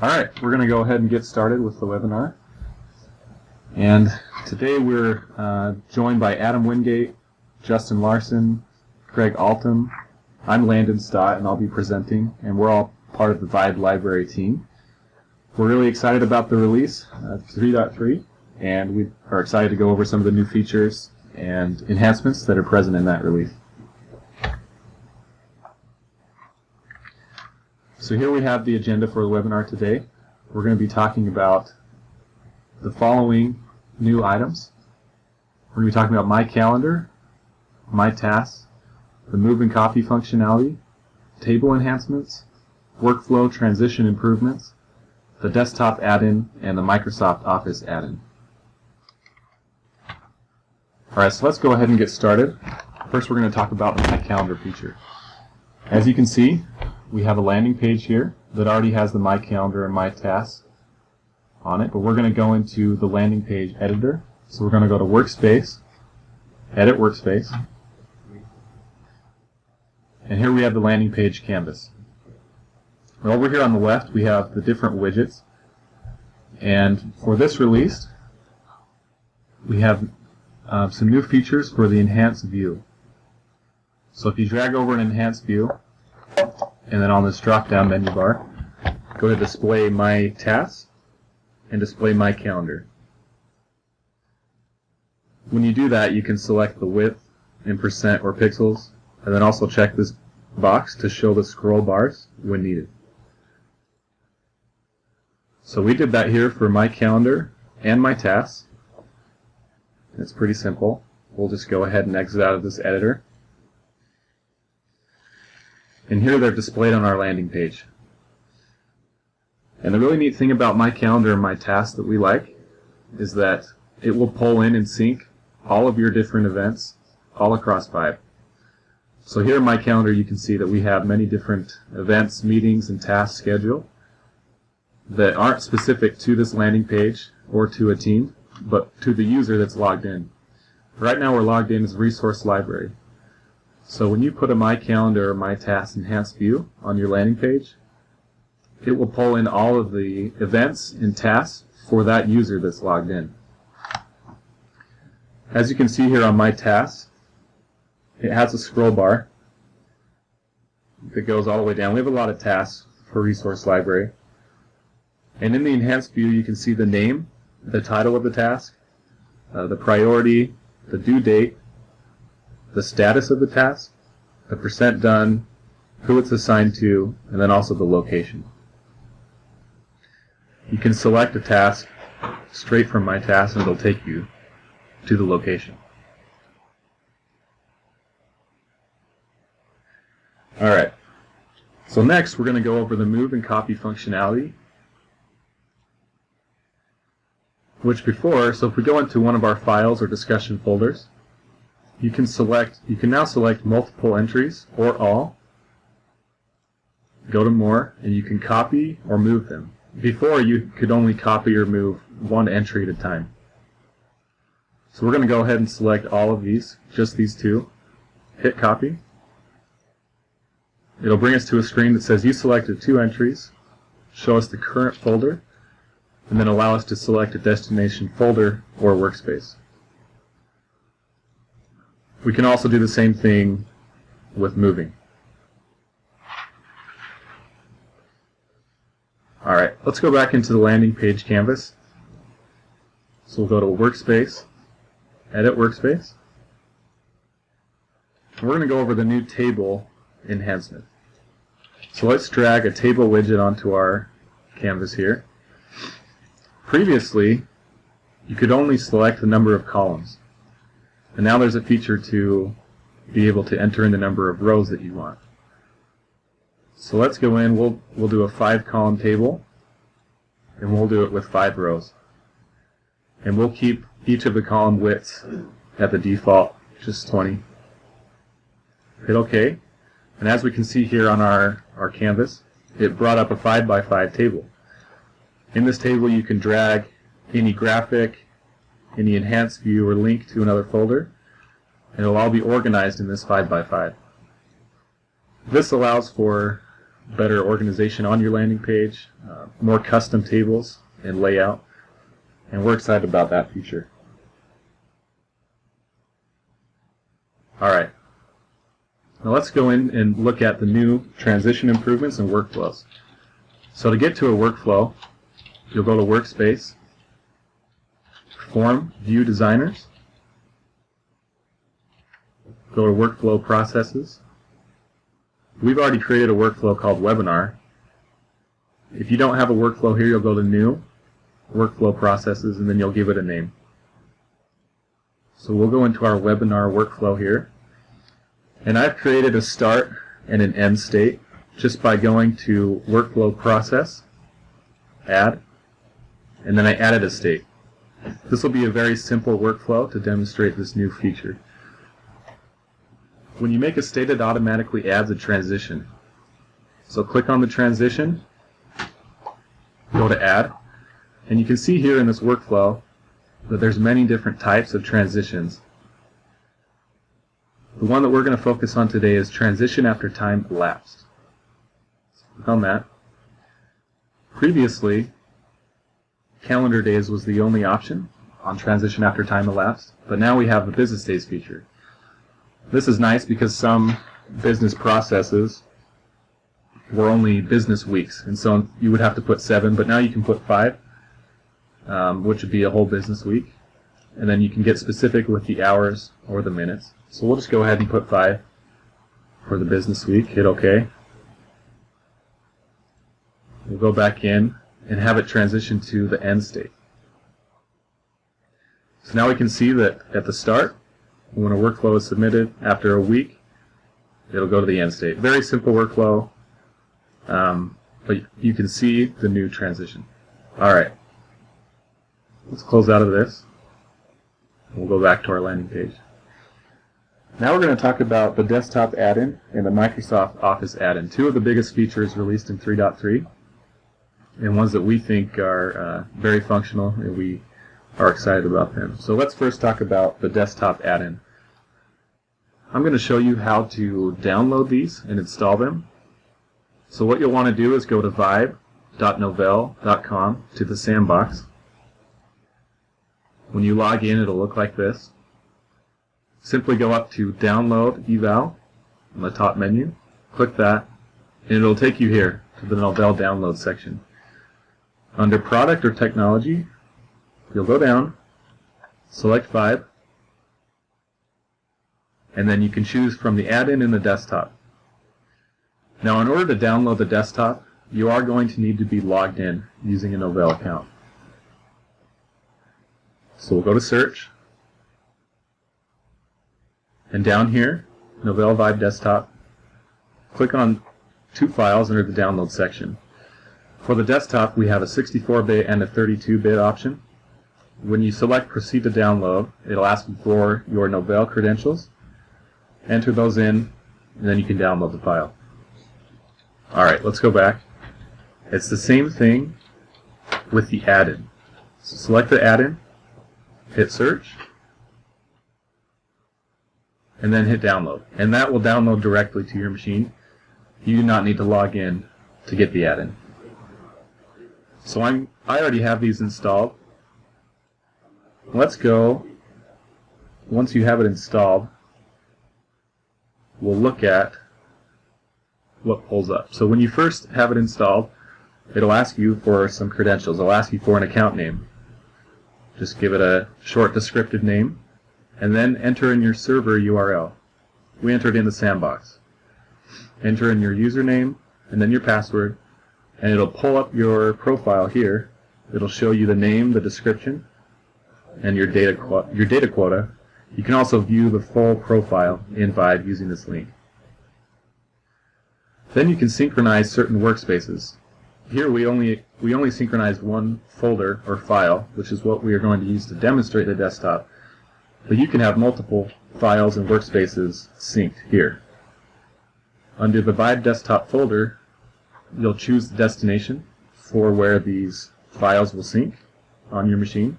Alright, we're going to go ahead and get started with the webinar. And today we're joined by Adam Wingate, Justin Larson, Craig Altum. I'm Landon Stott, and I'll be presenting, and we're all part of the Vibe library team. We're really excited about the release, 3.3, and we are excited to go over some of the new features and enhancements that are present in that release. So here we have the agenda for the webinar today. We're going to be talking about the following new items. We're going to be talking about My Calendar, My Tasks, the Move and Copy functionality, table enhancements, workflow transition improvements, the desktop add-in, and the Microsoft Office add-in. Alright, so let's go ahead and get started. First we're going to talk about the My Calendar feature. As you can see, we have a landing page here that already has the My Calendar and My Tasks on it, but we're going to go into the landing page editor. So we're going to go to Workspace, Edit Workspace, and here we have the landing page canvas. Over here on the left we have the different widgets, and for this release we have some new features for the enhanced view. So if you drag over an enhanced view, and then on this drop-down menu bar, go to Display My Tasks and Display My Calendar. When you do that, you can select the width in percent or pixels, and then also check this box to show the scroll bars when needed. So we did that here for My Calendar and My Tasks. It's pretty simple. We'll just go ahead and exit out of this editor. And here they're displayed on our landing page. And the really neat thing about My Calendar and My Tasks that we like is that it will pull in and sync all of your different events all across Vibe. So here in My Calendar you can see that we have many different events, meetings, and tasks scheduled that aren't specific to this landing page or to a team, but to the user that's logged in. Right now we're logged in as Resource Library. So when you put a My Calendar or My Tasks enhanced view on your landing page, it will pull in all of the events and tasks for that user that's logged in. As you can see here on My Tasks, it has a scroll bar that goes all the way down. We have a lot of tasks for Resource Library. And in the enhanced view you can see the name, the title of the task, the priority, the due date, the status of the task, the percent done, who it's assigned to, and then also the location. You can select a task straight from My Tasks and it'll take you to the location. Alright, so next we're going to go over the Move and Copy functionality. So if we go into one of our files or discussion folders, you can now select multiple entries or all, go to More, and you can copy or move them. Before you could only copy or move one entry at a time. So we're going to go ahead and select all of these, just these two, hit copy. It'll bring us to a screen that says you selected 2 entries, show us the current folder, and then allow us to select a destination folder or workspace. We can also do the same thing with moving. Alright, let's go back into the landing page canvas. So we'll go to Workspace, Edit Workspace. And we're going to go over the new table enhancement. So let's drag a table widget onto our canvas here. Previously, you could only select the number of columns. And now there's a feature to be able to enter in the number of rows that you want. So let's go in, we'll do a 5-column table, and we'll do it with 5 rows. And we'll keep each of the column widths at the default, just 20. Hit OK, and as we can see here on our canvas, it brought up a 5x5 table. In this table you can drag any graphic, any enhanced view, or link to another folder, and it'll all be organized in this 5x5. This allows for better organization on your landing page, more custom tables and layout, and we're excited about that feature. Alright, now let's go in and look at the new transition improvements and workflows. So to get to a workflow, you'll go to Workspace, Form View Designers, go to Workflow Processes. We've already created a workflow called Webinar. If you don't have a workflow here, you'll go to New, Workflow Processes, and then you'll give it a name. So we'll go into our webinar workflow here. And I've created a start and an end state just by going to Workflow Process, Add, and then I added a state. This will be a very simple workflow to demonstrate this new feature. When you make a state, it automatically adds a transition. So click on the transition, go to Add, and you can see here in this workflow that there's many different types of transitions. The one that we're going to focus on today is transition after time elapsed. So click on that. Previously, calendar days was the only option on transition after time elapsed, but now we have the business days feature. This is nice because some business processes were only business weeks, and so you would have to put 7, but now you can put 5, which would be a whole business week, and then you can get specific with the hours or the minutes. So we'll just go ahead and put 5 for the business week, hit OK. We'll go back in and have it transition to the end state. So now we can see that at the start, when a workflow is submitted after a week, it'll go to the end state. Very simple workflow, but you can see the new transition. Alright, let's close out of this. We'll go back to our landing page. Now we're going to talk about the desktop add-in and the Microsoft Office add-in, two of the biggest features released in 3.3, and ones that we think are very functional, and we are excited about them. So let's first talk about the desktop add-in. I'm going to show you how to download these and install them. So what you'll want to do is go to vibe.novell.com to the sandbox. When you log in, it'll look like this. Simply go up to Download Eval on the top menu, click that, and it'll take you here to the Novell Download section. Under Product or Technology, you'll go down, select Vibe, and then you can choose from the add-in and the desktop. Now in order to download the desktop, you are going to need to be logged in using a Novell account. So we'll go to Search, and down here, Novell Vibe Desktop, click on 2 files under the Download section. For the desktop, we have a 64-bit and a 32-bit option. When you select Proceed to Download, it'll ask you for your Novell credentials. Enter those in, and then you can download the file. Alright, let's go back. It's the same thing with the add-in. So select the add-in, hit Search, and then hit Download. And that will download directly to your machine. You do not need to log in to get the add-in. So I already have these installed. Let's go, once you have it installed, we'll look at what pulls up. So when you first have it installed, it'll ask you for some credentials. It'll ask you for an account name. Just give it a short descriptive name, and then enter in your server URL. We entered in the sandbox. Enter in your username, and then your password, and it'll pull up your profile here. It'll show you the name, the description, and your data quota. You can also view the full profile in Vibe using this link. Then you can synchronize certain workspaces. Here we only synchronize one folder or file, which is what we are going to use to demonstrate the desktop. But you can have multiple files and workspaces synced here. Under the Vibe desktop folder, you'll choose the destination for where these files will sync on your machine.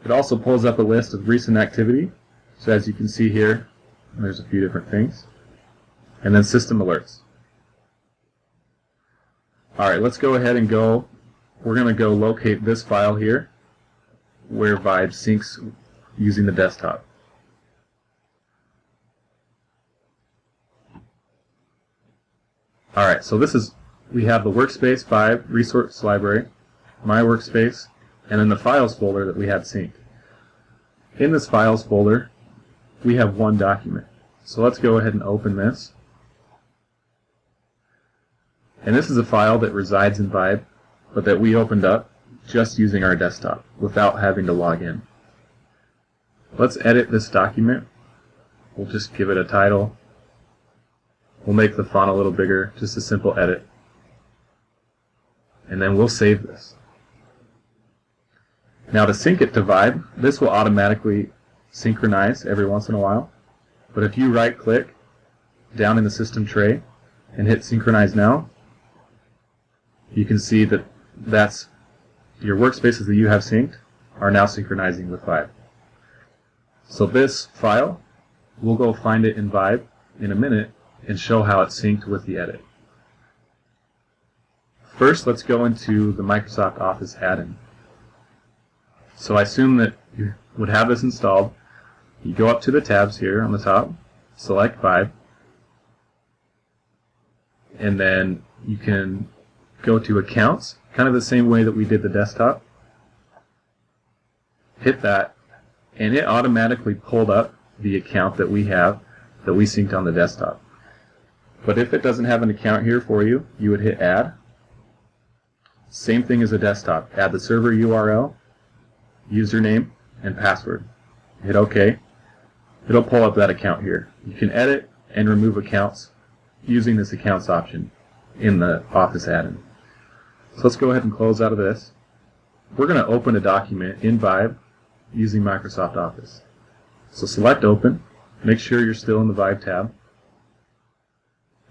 It also pulls up a list of recent activity. So as you can see here, there's a few different things. And then system alerts. Alright, let's go ahead and we're going to go locate this file here where Vibe syncs using the desktop. Alright, so we have the workspace, Vibe, resource library, my workspace, and then the files folder that we had synced. In this files folder, we have one document. So let's go ahead and open this. And this is a file that resides in Vibe, but that we opened up just using our desktop without having to log in. Let's edit this document. We'll just give it a title. We'll make the font a little bigger, just a simple edit. And then we'll save this. Now to sync it to Vibe, this will automatically synchronize every once in a while. But if you right click down in the system tray and hit synchronize now, you can see that your workspaces that you have synced are now synchronizing with Vibe. So this file, we'll go find it in Vibe in a minute and show how it's synced with the edit. First, let's go into the Microsoft Office add-in. So I assume that you would have this installed. You go up to the tabs here on the top, select Vibe, and then you can go to Accounts, kind of the same way that we did the desktop. Hit that, and it automatically pulled up the account that we have that we synced on the desktop. But if it doesn't have an account here for you, you would hit Add. Same thing as a desktop. Add the server URL, username, and password. Hit OK. It'll pull up that account here. You can edit and remove accounts using this Accounts option in the Office add-in. So let's go ahead and close out of this. We're going to open a document in Vibe using Microsoft Office. So select Open. Make sure you're still in the Vibe tab.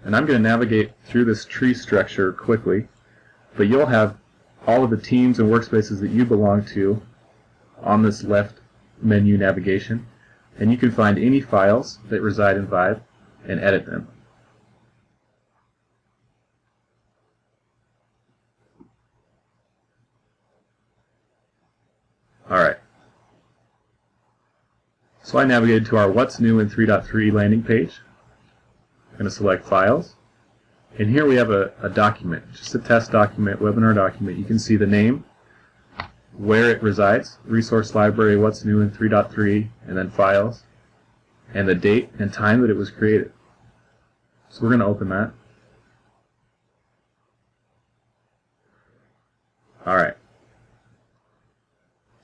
And I'm going to navigate through this tree structure quickly, but you'll have all of the teams and workspaces that you belong to on this left menu navigation, and you can find any files that reside in Vibe and edit them. Alright. So I navigated to our What's New in 3.3 landing page. I'm going to select Files. And here we have a document, just a test document, webinar document. You can see the name, where it resides, Resource Library, What's New in 3.3, and then Files, and the date and time that it was created. So we're going to open that. Alright.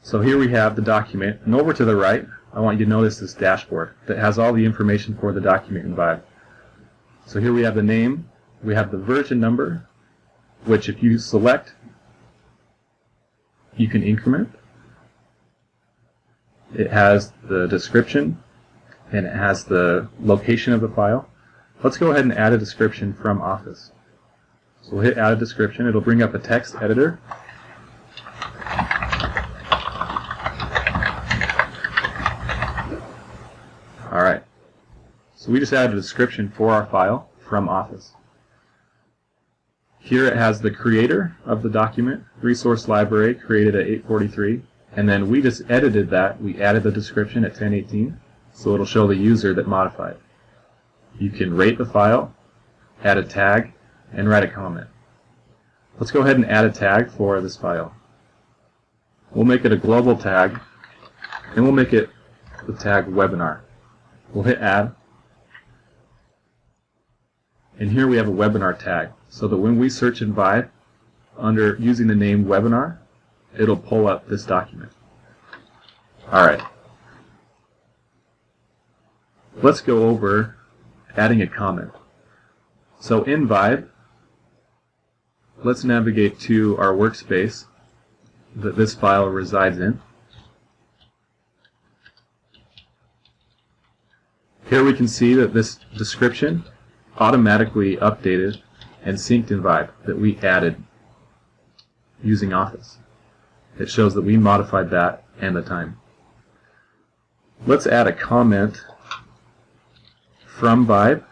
So here we have the document, and over to the right, I want you to notice this dashboard that has all the information for the document in Vibe. So here we have the name, we have the version number, which if you select, you can increment. It has the description, and it has the location of the file. Let's go ahead and add a description from Office. So we'll hit Add a Description. It'll bring up a text editor. Alright, so we just added a description for our file from Office. Here it has the creator of the document, Resource Library, created at 8:43, and then we just edited that. We added the description at 10:18, so it'll show the user that modified. You can rate the file, add a tag, and write a comment. Let's go ahead and add a tag for this file. We'll make it a global tag, and we'll make it the tag Webinar. We'll hit Add, and here we have a webinar tag, so that when we search in Vibe under using the name Webinar, it'll pull up this document. Alright. Let's go over adding a comment. So in Vibe, let's navigate to our workspace that this file resides in. Here we can see that this description automatically updated and synced in Vibe that we added using Office. It shows that we modified that and the time. Let's add a comment from Vibe,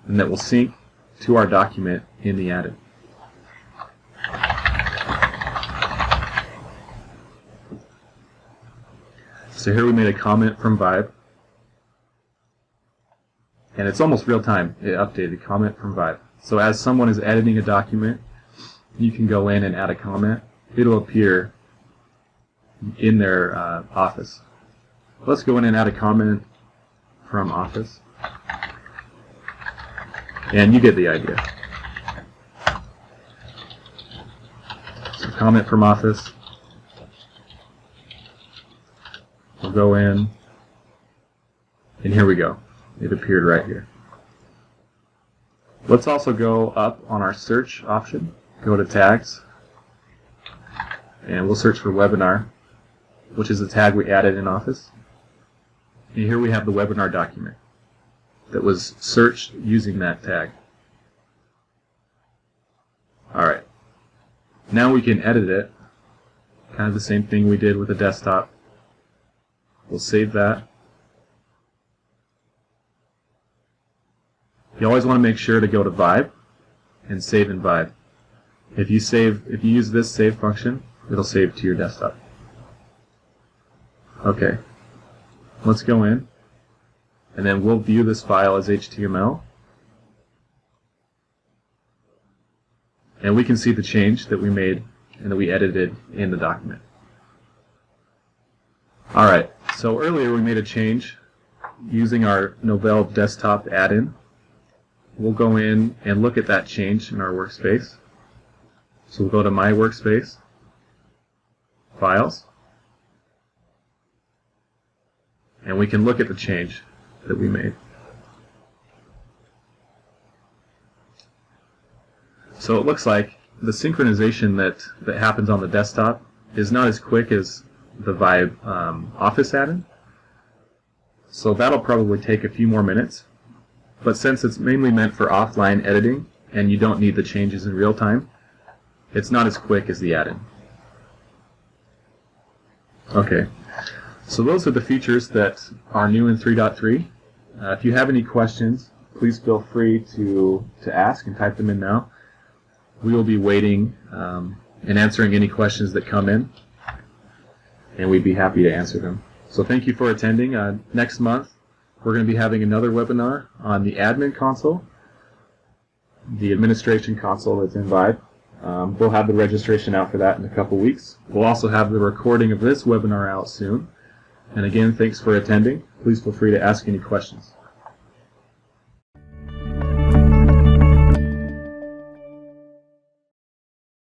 and that will sync to our document in the added. So here we made a comment from Vibe. And it's almost real time. It updated comment from Vibe. So as someone is editing a document, you can go in and add a comment. It'll appear in their Office. Let's go in and add a comment from Office. And you get the idea. So comment from Office. We'll go in, and here we go. It appeared right here. Let's also go up on our search option, go to tags, and we'll search for webinar, which is the tag we added in Office. And here we have the webinar document that was searched using that tag. Alright, now we can edit it, kind of the same thing we did with the desktop. We'll save that. You always want to make sure to go to Vibe and save in Vibe. If you use this save function, it'll save to your desktop. Okay, let's go in, and then we'll view this file as HTML, and we can see the change that we made and that we edited in the document. Alright, so earlier we made a change using our Novell desktop add-in. We'll go in and look at that change in our workspace. So we'll go to My Workspace, Files, and we can look at the change that we made. So it looks like the synchronization that happens on the desktop is not as quick as the Vibe Office add-in. So that'll probably take a few more minutes. But since it's mainly meant for offline editing and you don't need the changes in real time, it's not as quick as the add-in. Okay, so those are the features that are new in 3.3. If you have any questions, please feel free to ask and type them in now. We will be waiting and answering any questions that come in, and we'd be happy to answer them. So thank you for attending. Next month, we're going to be having another webinar on the admin console, the administration console that's in Vibe. We'll have the registration out for that in a couple weeks. We'll also have the recording of this webinar out soon. And again, thanks for attending. Please feel free to ask any questions.